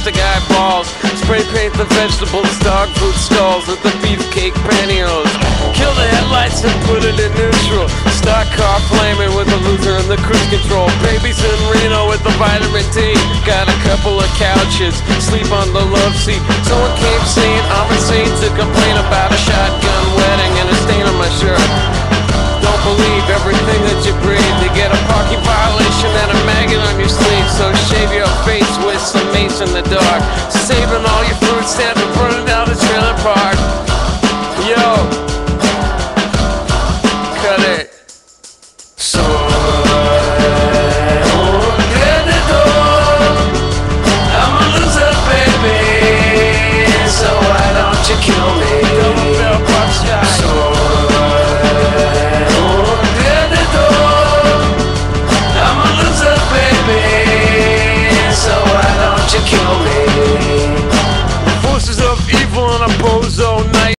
plastic eyeballs. Spray paint the vegetables, dog food stalls with the beefcake pantyhose. Kill the headlights and put it in neutral. Stock car flaming with the loser and the cruise control. Babies in Reno with the vitamin D. Got a couple of couches, sleep on the love seat. Someone came saying I'm insane to complain about a shotgun wedding and a stain on my shirt. Don't believe everything that you breathe. You get a parking violation and a maggot on your sleeve. So shave your face with some mace in the dark. Saving all your food stamps.